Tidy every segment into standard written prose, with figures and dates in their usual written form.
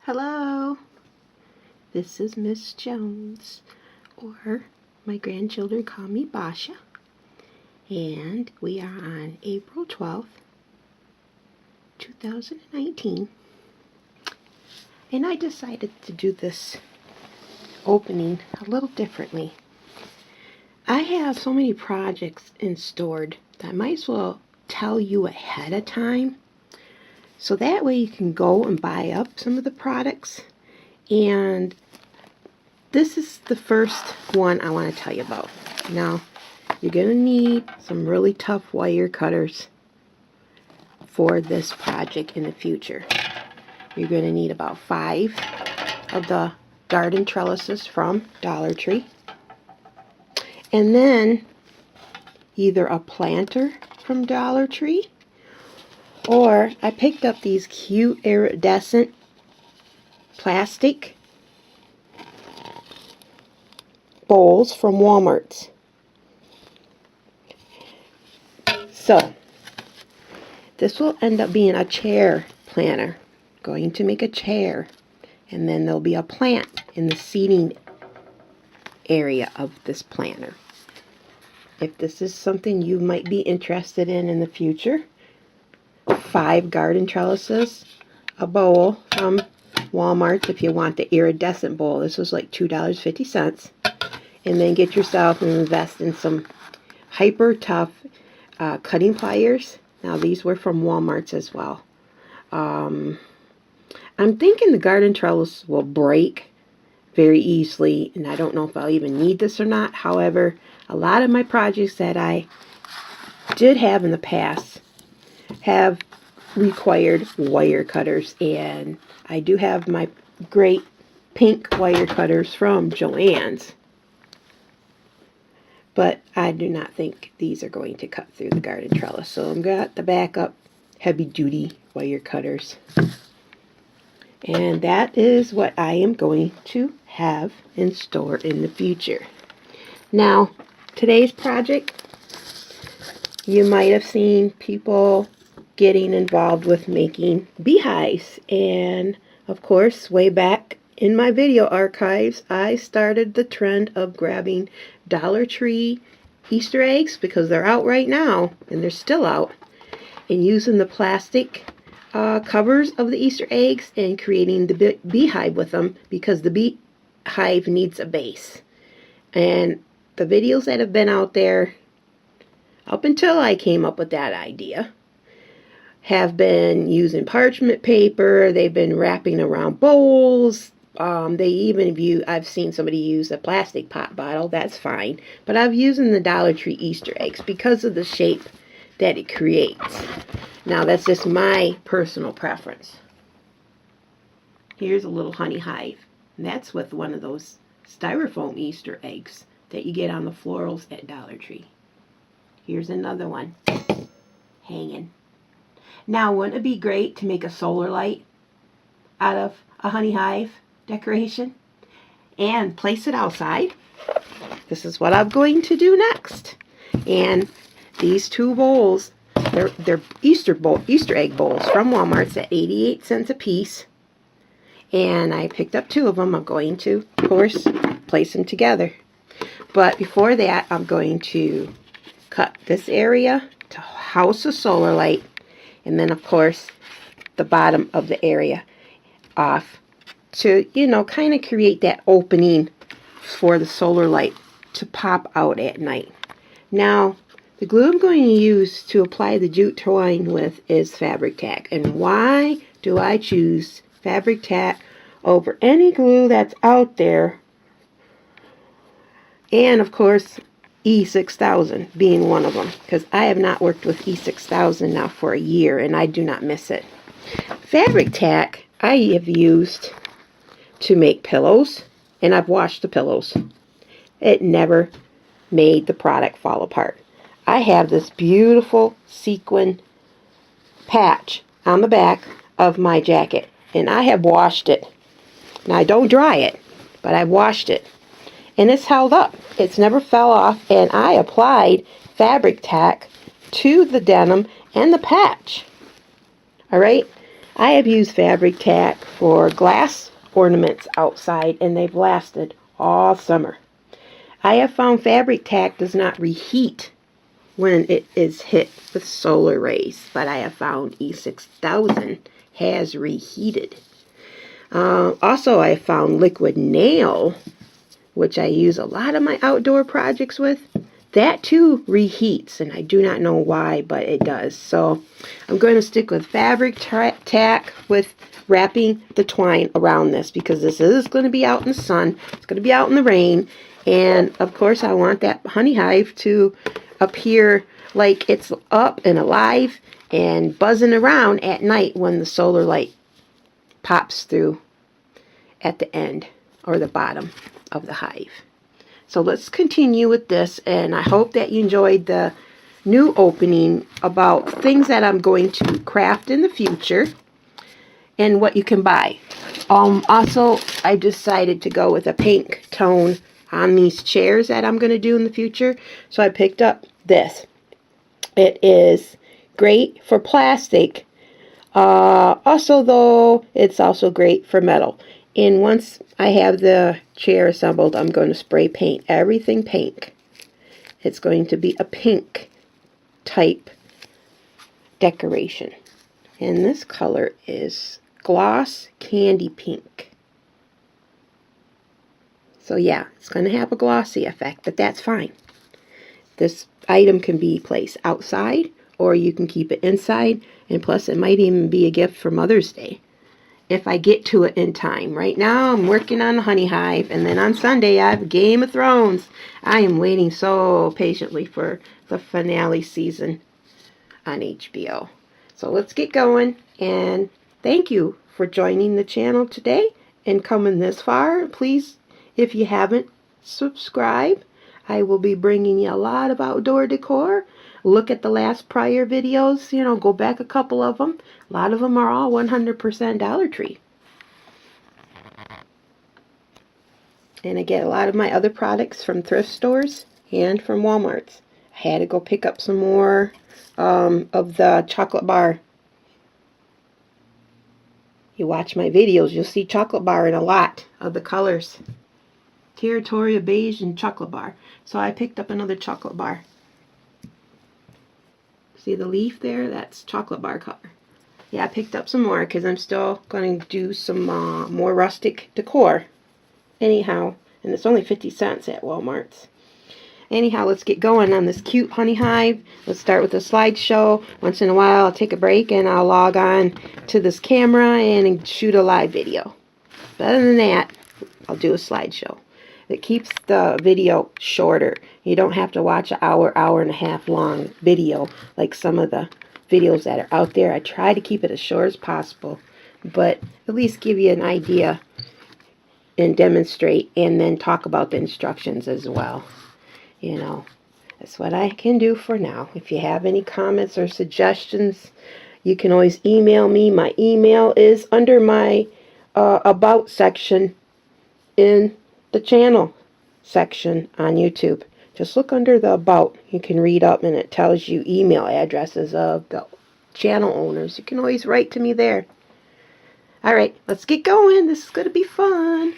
Hello, this is Miss Jones, or my grandchildren call me Basha, and we are on April 12th, 2019, and I decided to do this opening a little differently. I have so many projects stored that I might as well tell you ahead of time, so that way you can go and buy up some of the products. And this is the first one I want to tell you about. Now, you're going to need some really tough wire cutters for this project in the future. You're going to need about 5 of the garden trellises from Dollartree. And then either a planter from Dollartree, or I picked up these cute iridescent plastic bowls from Walmart. So this will end up being a chair planter. Going to make a chair, and then there'll be a plant in the seating area of this planter. If this is something you might be interested in the future, 5 garden trellises, a bowl from Walmart if you want the iridescent bowl. This was like $2.50. And then get yourself and invest in some hyper tough cutting pliers. Now these were from Walmart as well. I'm thinking the garden trellis will break very easily, and I don't know if I'll even need this or not. However, a lot of my projects that I did have in the past have required wire cutters, and I do have my great pink wire cutters from Joann's, but I do not think these are going to cut through the garden trellis. So I've got the backup heavy duty wire cutters, and that is what I am going to have in store in the future. Now, today's project, you might have seen people getting involved with making beehives, and of course way back in my video archives I started the trend of grabbing Dollar Tree Easter eggs, because they're out right now and they're still out, and using the plastic covers of the Easter eggs and creating the beehive with them, because the beehive needs a base. And the videos that have been out there up until I came up with that idea have been using parchment paper. They've been wrapping around bowls. They even I've seen somebody use a plastic pop bottle. That's fine. But I've using the Dollar Tree Easter eggs because of the shape that it creates. Now that's just my personal preference. Here's a little honey hive. And that's with one of those styrofoam Easter eggs that you get on the florals at Dollar Tree. Here's another one hanging. Now, wouldn't it be great to make a solar light out of a honey hive decoration and place it outside? This is what I'm going to do next. And these 2 bowls, they're Easter egg bowls from Walmart at 88 cents a piece. And I picked up 2 of them. I'm going to, of course, place them together. But before that, I'm going to cut this area to house a solar light. And then, of course, the bottom of the area off to, kind of create that opening for the solar light to pop out at night. Now, the glue I'm going to use to apply the jute twine with is Fabri-tac. And why do I choose Fabri-tac over any glue that's out there? And, of course, E6000 being one of them, because I have not worked with E6000 now for a year and I do not miss it. Fabri-tac I have used to make pillows, and I've washed the pillows. It never made the product fall apart. I have this beautiful sequin patch on the back of my jacket, and I have washed it. Now I don't dry it, but I've washed it. And it's held up. It's never fell off, and I applied Fabri-tac to the denim and the patch. Alright? I have used Fabri-tac for glass ornaments outside, and they've lasted all summer. I have found Fabri-tac does not reheat when it is hit with solar rays, but I have found E6000 has reheated. Also, I found liquid nail, which I use a lot of my outdoor projects with. That too reheats, and I do not know why, but it does. So I'm going to stick with Fabri-tac with wrapping the twine around this, because this is going to be out in the sun. It's going to be out in the rain. And of course I want that honey hive to appear like it's up and alive and buzzing around at night when the solar light pops through at the end or the bottom of the hive. So let's continue with this, and I hope that you enjoyed the new opening about things that I'm going to craft in the future and what you can buy. Also, I decided to go with a pink tone on these chairs that I'm going to do in the future. So I picked up this. It is great for plastic. Also, though, it's also great for metal. And once I have the chair assembled, I'm going to spray paint everything pink. It's going to be a pink type decoration. And this color is gloss candy pink. So yeah, it's going to have a glossy effect, but that's fine. This item can be placed outside, or you can keep it inside, and plus it might even be a gift for Mother's Day if I get to it in time. Right now I'm working on the honey hive, and then on Sunday I have Game of Thrones. I am waiting so patiently for the finale season on HBO. So let's get going, and thank you for joining the channel today and coming this far. Please, if you haven't, subscribe. I will be bringing you a lot of outdoor decor. Look at the last prior videos, go back a couple of them. A lot of them are all 100% Dollar Tree. And I get a lot of my other products from thrift stores and from Walmart's. I had to go pick up some more of the chocolate bar. You watch my videos, you'll see chocolate bar in a lot of the colors. Territoria beige and chocolate bar. So I picked up another chocolate bar. See the leaf there? That's chocolate bar color. Yeah, I picked up some more because I'm still going to do some more rustic decor. Anyhow, and it's only 50 cents at Walmart's. Anyhow, let's get going on this cute honey hive. Let's start with a slideshow. Once in a while I'll take a break and I'll log on to this camera and shoot a live video. But other than that, I'll do a slideshow. It keeps the video shorter. You don't have to watch an hour, hour and a half long video like some of the videos that are out there. I try to keep it as short as possible, but at least give you an idea and demonstrate, and then talk about the instructions as well. That's what I can do for now. If you have any comments or suggestions, you can always email me. My email is under my About section in the channel section on YouTube. Just look under the About. You can read up, and it tells you email addresses of the channel owners. You can always write to me there. Alright, let's get going. This is going to be fun.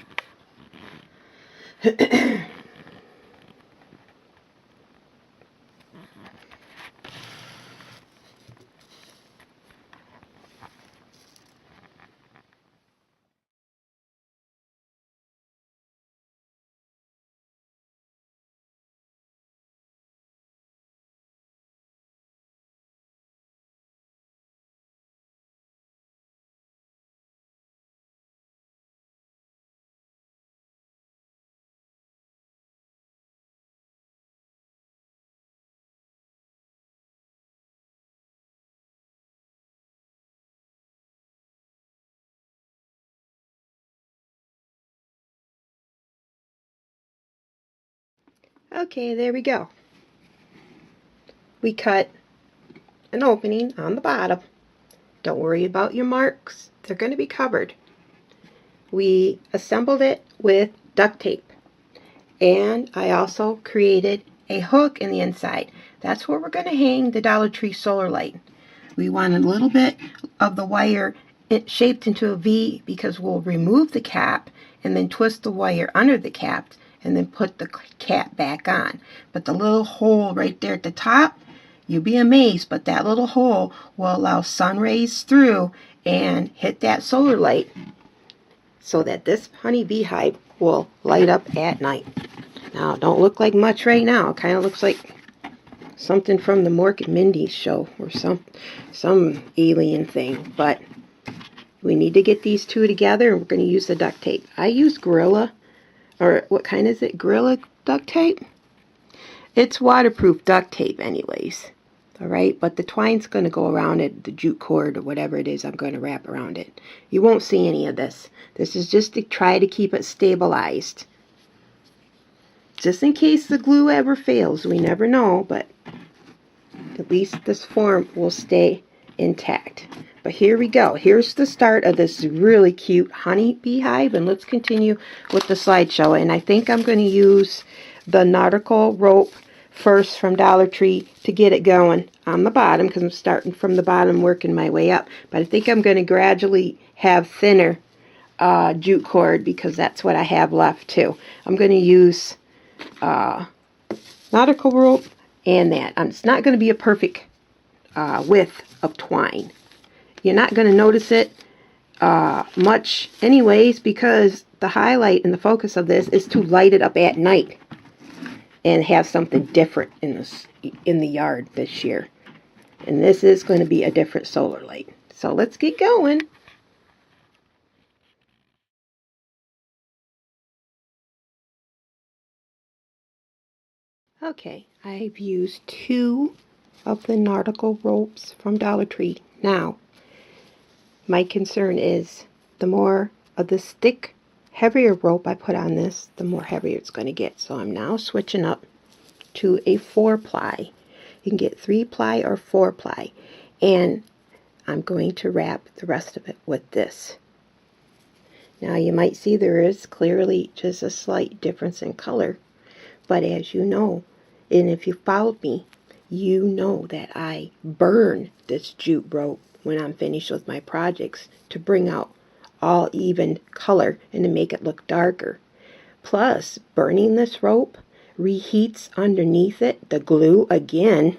Okay, there we go. We cut an opening on the bottom. Don't worry about your marks. They're going to be covered. We assembled it with duct tape. And I also created a hook in the inside. That's where we're going to hang the Dollar Tree solar light. We wanted a little bit of the wire it shaped into a V because we'll remove the cap and then twist the wire under the cap and then put the cap back on. But the little hole right there at the top, you'll be amazed, but that little hole will allow sun rays through and hit that solar light so that this honeybee hive will light up at night. Now, it don't look like much right now. It kind of looks like something from the Mork and Mindy's show or some alien thing, but we need to get these two together, and we're going to use the duct tape. I use Gorilla, or what kind is it? Gorilla duct tape? It's waterproof duct tape anyways. Alright, but the twine's going to go around it, the jute cord or whatever it is I'm going to wrap around it. You won't see any of this. This is just to try to keep it stabilized. Just in case the glue ever fails. We never know, but at least this form will stay intact. But here we go. Here's the start of this really cute honeybee hive, and let's continue with the slideshow. And I think I'm going to use the nautical rope first from Dollar Tree to get it going on the bottom, because I'm starting from the bottom, working my way up. But I think I'm going to gradually have thinner jute cord, because that's what I have left too. I'm going to use nautical rope and that. It's not going to be a perfect width of twine. You're not going to notice it much anyways, because the highlight and the focus of this is to light it up at night and have something different in the yard this year. And this is going to be a different solar light. So let's get going. Okay, I've used 2 of the nautical ropes from Dollar Tree. Now, my concern is the more of this thick, heavier rope I put on this, the more heavier it's going to get. So I'm now switching up to a 4-ply. You can get 3-ply or 4-ply. And I'm going to wrap the rest of it with this. Now you might see there is clearly just a slight difference in color. But as you know, and if you followed me, you know that I burn this jute rope when I'm finished with my projects to bring out all even color and to make it look darker. Plus, burning this rope reheats underneath it the glue again,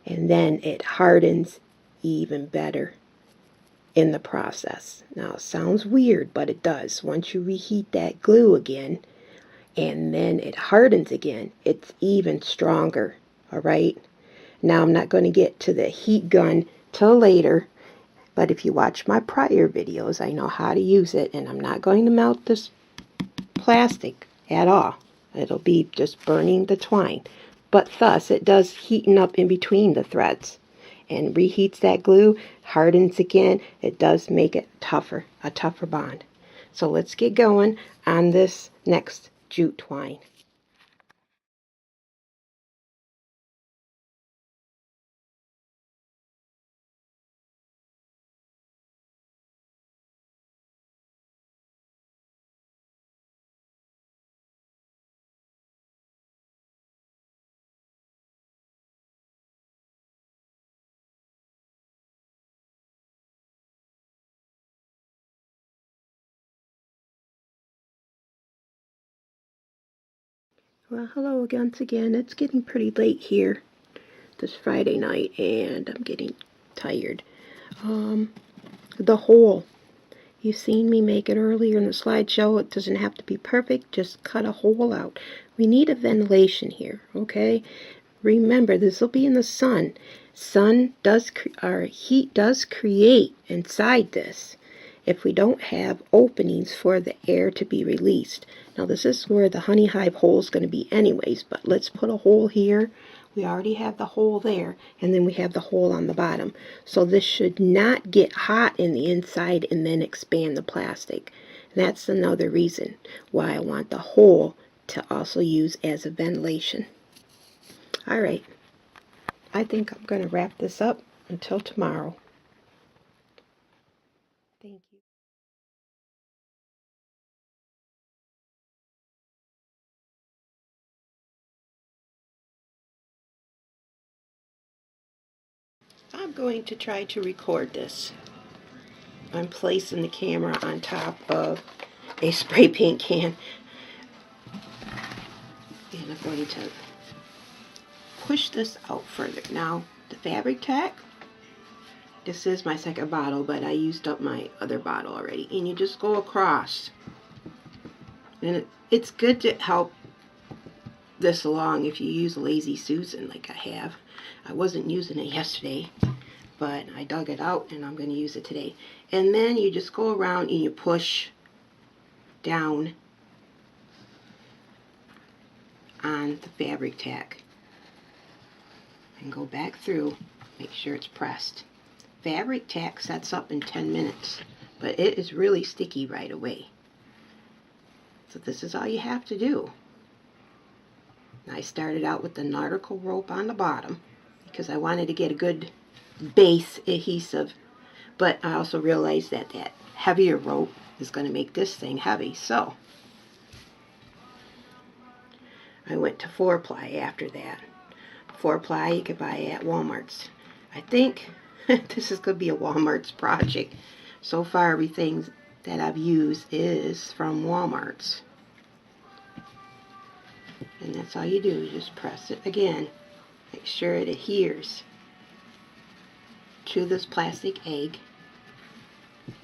and then it hardens even better in the process. Now, it sounds weird, but it does. Once you reheat that glue again, and then it hardens again, it's even stronger. Alright? Now, I'm not going to get to the heat gun till later, but if you watch my prior videos, I know how to use it, and I'm not going to melt this plastic at all. It'll be just burning the twine. But thus, it does heaten up in between the threads and reheats that glue, hardens again. It does make it tougher, a tougher bond. So let's get going on this next jute twine. Well, hello once again. It's getting pretty late here this Friday night, and I'm getting tired. The hole. You've seen me make it earlier in the slideshow. It doesn't have to be perfect. Just cut a hole out. We need a ventilation here, okay? Remember, this will be in the sun. Heat does create inside this if we don't have openings for the air to be released. Now, this is where the honey hive hole is going to be anyways, but let's put a hole here. We already have the hole there, and then we have the hole on the bottom. So this should not get hot in the inside and then expand the plastic. That's another reason why I want the hole to also use as a ventilation. Alright, I think I'm going to wrap this up until tomorrow. Thank you. I'm going to try to record this. I'm placing the camera on top of a spray paint can. And I'm going to push this out further. Now, the Fabri-tac, this is my second bottle, but I used up my other bottle already. And you just go across. And it's good to help this along if you use Lazy Susan like I have. I wasn't using it yesterday, but I dug it out and I'm going to use it today. And then you just go around and you push down on the Fabri-tac and go back through, make sure it's pressed. Fabri-tac sets up in 10 minutes, but it is really sticky right away. So this is all you have to do. I started out with the nautical rope on the bottom because I wanted to get a good base adhesive, but I also realized that that heavier rope is going to make this thing heavy, so I went to 4-ply after that. 4-ply you could buy at Walmart's. I think this is going to be a Walmart's project. So far everything that I've used is from Walmart's. And that's all you do, you just press it again. Make sure it adheres to this plastic egg.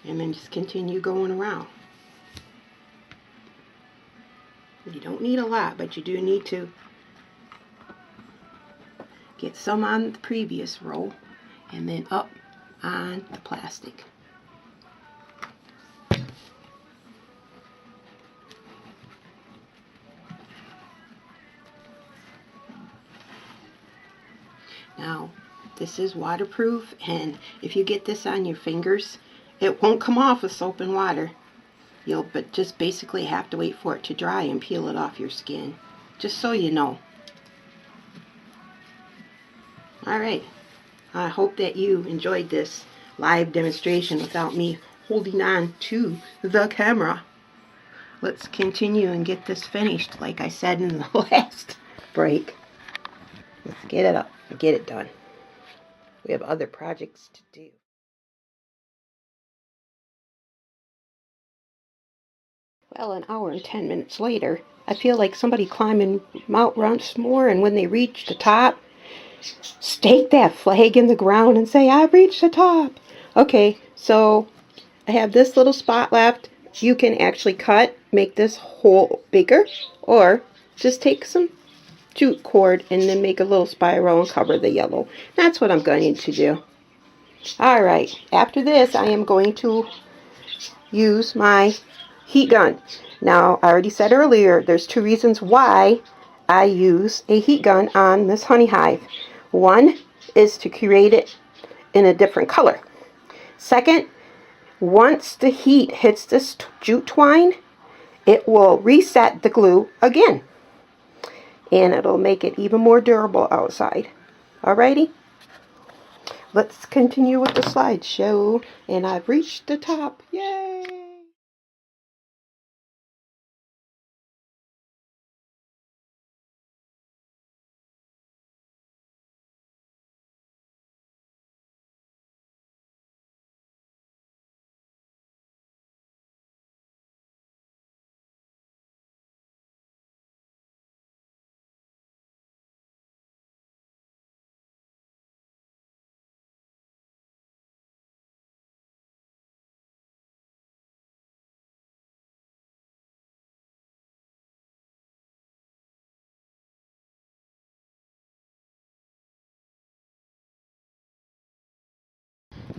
And then just continue going around. You don't need a lot, but you do need to get some on the previous row and then up on the plastic. Now, this is waterproof, and if you get this on your fingers, it won't come off with soap and water. You'll just basically have to wait for it to dry and peel it off your skin. Just so you know. Alright, I hope that you enjoyed this live demonstration without me holding on to the camera. Let's continue and get this finished like I said in the last break. Let's get it up and get it done. We have other projects to do. Well, an hour and 10 minutes later, I feel like somebody climbing Mount Rushmore, and when they reach the top, stake that flag in the ground and say, "I reached the top." Okay, so I have this little spot left. You can actually cut, make this hole bigger, or just take some jute cord and then make a little spiral and cover the yellow. That's what I'm going to do. Alright, after this I am going to use my heat gun. Now, I already said earlier, there's two reasons why I use a heat gun on this honey hive. One is to create it in a different color. Second, once the heat hits this jute twine, it will reset the glue again. And it'll make it even more durable outside. Alrighty? Let's continue with the slideshow. And I've reached the top. Yay!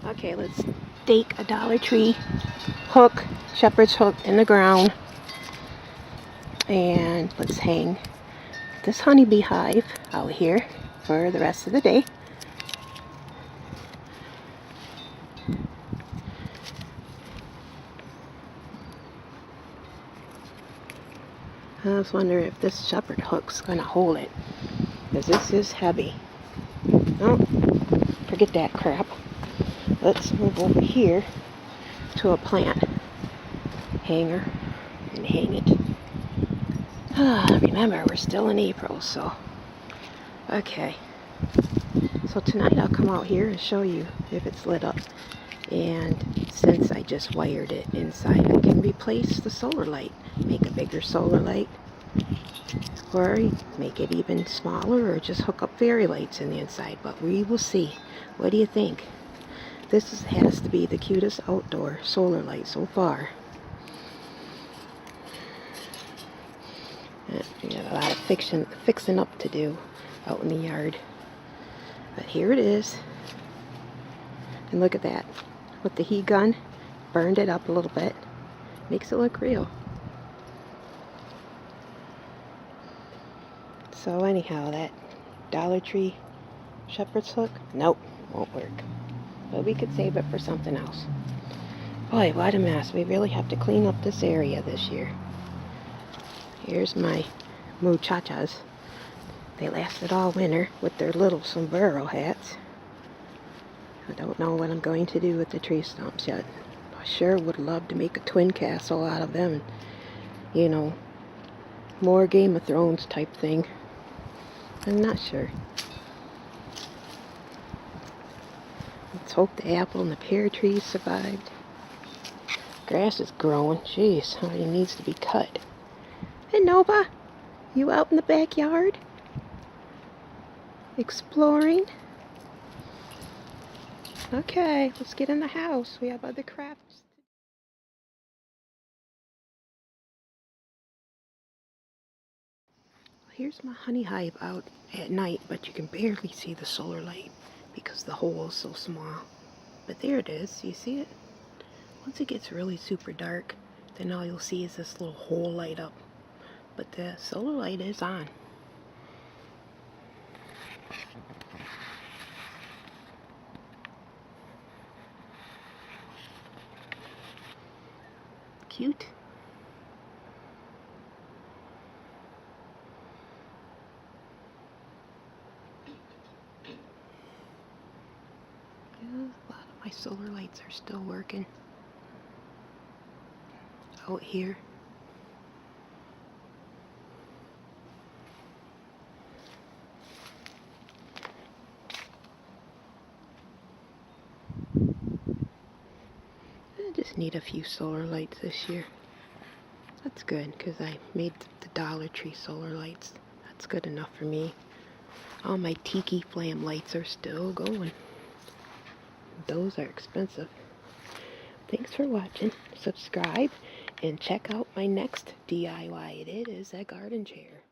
Okay, let's stake a Dollartree hook, shepherd's hook in the ground. And let's hang this honeybee hive out here for the rest of the day. I was wondering if this shepherd hook's going to hold it, because this is heavy. Oh, forget that crap. Let's move over here to a plant hanger and hang it. Remember, we're still in April, so okay. So tonight I'll come out here and show you if it's lit up. And since I just wired it inside. I can replace the solar light, make a bigger solar light, or make it even smaller, or just hook up fairy lights in the inside, but we will see. What do you think? Has to be the cutest outdoor solar light so far. We got a lot of fixing up to do out in the yard. But here it is. And look at that. With the heat gun, burned it up a little bit. Makes it look real. So anyhow, that Dollar Tree shepherd's hook, nope, won't work. But we could save it for something else. Boy, what a mess. We really have to clean up this area this year. Here's my muchachas. They lasted all winter with their little sombrero hats. I don't know what I'm going to do with the tree stumps yet. I sure would love to make a twin castle out of them. You know, more Game of Thrones type thing. I'm not sure. Let's hope the apple and the pear trees survived. Grass is growing. Jeez, how it needs to be cut. Hey Nova, you out in the backyard? Exploring? Okay, let's get in the house. We have other crafts. Here's my honey hive out at night, but you can barely see the solar light because the hole is so small. But there it is. You see it? Once it gets really super dark, then all you'll see is this little hole light up. But the solar light is on. Cute. Yeah, a lot of my solar lights are still working out here. I just need a few solar lights this year. That's good, because I made the Dollar Tree solar lights. That's good enough for me. All my tiki flame lights are still going. Those are expensive. Thanks for watching. Subscribe and check out my next DIY. It is a garden chair.